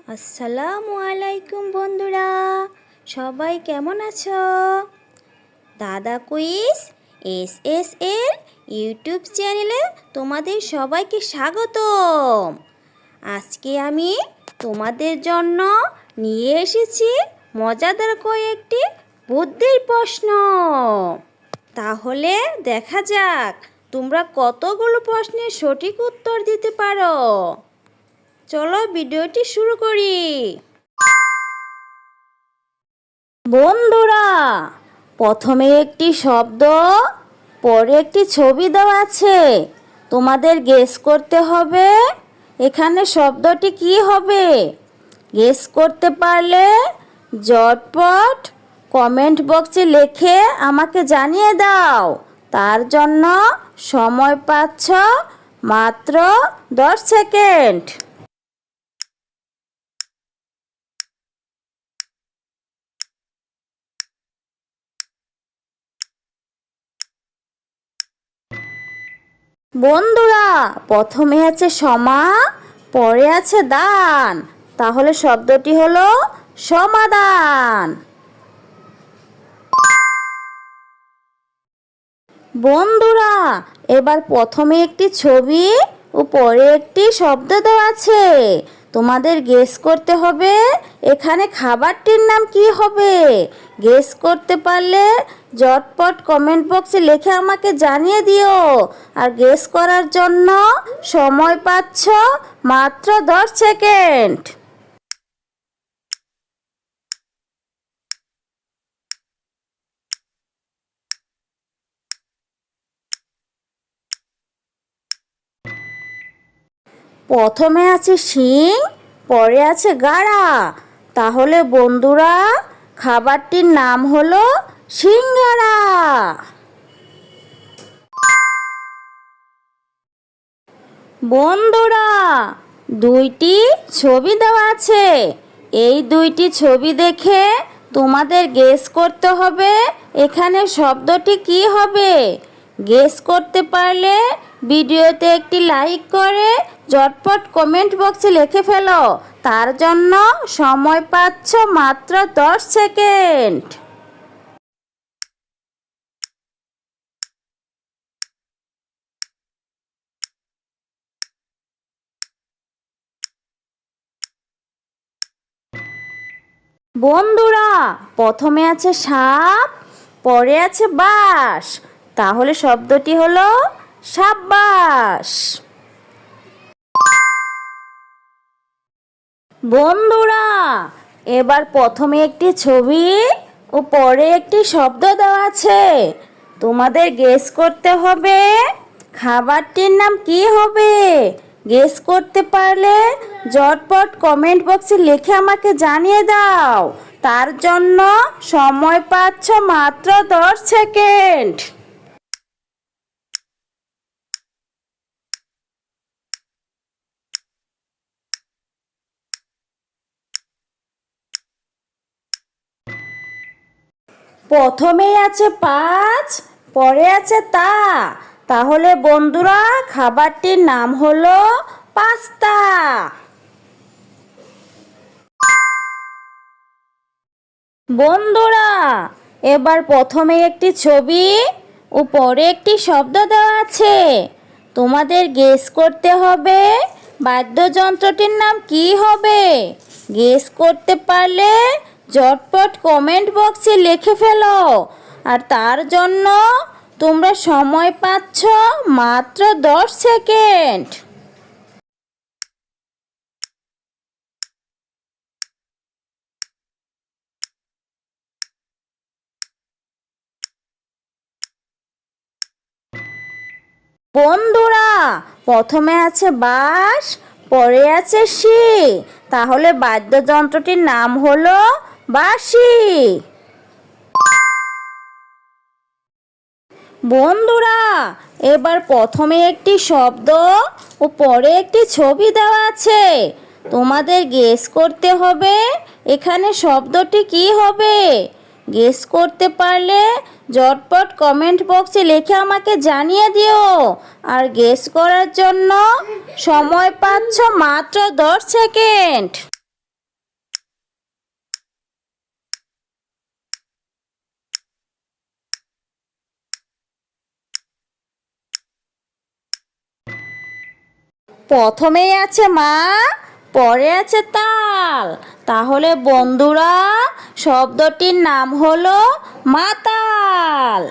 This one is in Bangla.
আসসালামু আলাইকুম বন্ধুরা, সবাই কেমন আছো? দাদা কুইজ এস ইউটিউব চ্যানেলে তোমাদের সবাইকে স্বাগতম। আজকে আমি তোমাদের জন্য নিয়ে এসেছি মজাদার কয়েকটি বুদ্ধির প্রশ্ন। তাহলে দেখা যাক তোমরা কতগুলো প্রশ্নের সঠিক উত্তর দিতে পারো। চলো ভিডিওটি শুরু করি। বন্ধুরা, প্রথমে একটি শব্দ, পরে একটি ছবি দেওয়া আছে। তোমাদের গেস করতে হবে এখানে শব্দটি কি হবে। গেস করতে পারলে ঝটপট কমেন্ট বক্সে লিখে আমাকে জানিয়ে দাও। তার জন্য সময় পাচ্ছ মাত্র 10 সেকেন্ড। বন্ধুরা, প্রথমে আছে সমা, পরে আছে দান, তাহলে শব্দটি হলো সমাধান। বন্ধুরা, এবার প্রথমে একটি ছবি ও পরে একটি শব্দ দেওয়া আছে। তোমাদের গেস করতে হবে এখানে খাবারটির নাম কি হবে। গেস করতে পারলে ঝটপট কমেন্ট বক্সে লিখে আমাকে জানিয়ে দিও। আর গেস করার জন্য সময় পাচ্ছ মাত্র 10 সেকেন্ড। প্রথমে আছে শিং, পরে আছে গাড়া, তাহলে বন্ধুরা খাবারটির নাম হলো সিঙ্গারা। বন্ধুরা, দুইটি ছবি দেওয়া আছে। এই দুইটি ছবি দেখে তোমাদের গেস করতে হবে এখানে শব্দটি কি হবে। গেস করতে পারলে ভিডিওতে একটি লাইক করে ঝটপট কমেন্ট বক্সে লিখে ফেলো। তার জন্য সময় পাচ্ছ মাত্র 10 সেকেন্ড। বন্ধুরা, প্রথমে আছে সাপ, পরে আছে বাঁশ, তাহলে শব্দটি হলো সাব্বাস। বন্ধুরা, এবার প্রথমে একটি ছবি ও পরে একটি শব্দ দেওয়া আছে। তোমাদের গেস করতে হবে খাবারটির নাম কি হবে। গেস করতে পারলে ঝটপট কমেন্ট বক্সে লিখে আমাকে জানিয়ে দাও। তার জন্য সময় পাচ্ছ মাত্র 10 সেকেন্ড। প্রথমেই আছে 5, পরে আছে তা, তাহলে বন্ধুরা খাবারটির নাম হলো পাস্তা। বন্ধুরা, এবার প্রথমে একটি ছবি ও পরে একটি শব্দ দেওয়া আছে। তোমাদের গেস করতে হবে বাদ্যযন্ত্রটির নাম কি হবে। গেস করতে পারলে ঝটপট কমেন্ট বক্সে লিখে ফেলো। আর তার জন্য তোমরা সময় পাচ্ছ মাত্র 10 সেকেন্ড। বন্ধুরা, প্রথমে আছে বাঁশ, পরে আছে শি, তাহলে বাদ্যযন্ত্রটির নাম হলো বাঁশি। বন্ধুরা, এবার প্রথমে একটি শব্দ ও পরে একটি ছবি দেওয়া আছে। তোমাদের গেস করতে হবে এখানে শব্দটি কি হবে। গেস করতে পারলে ঝটপট কমেন্ট বক্সে লিখে আমাকে জানিয়ে দিও। আর গেস করার জন্য সময় পাচ্ছ মাত্র 10 সেকেন্ড। প্রথমেই আছে মা, পরে আছে তাল। তাহলে বন্ধুরা শব্দটির নাম হলো মাতাল।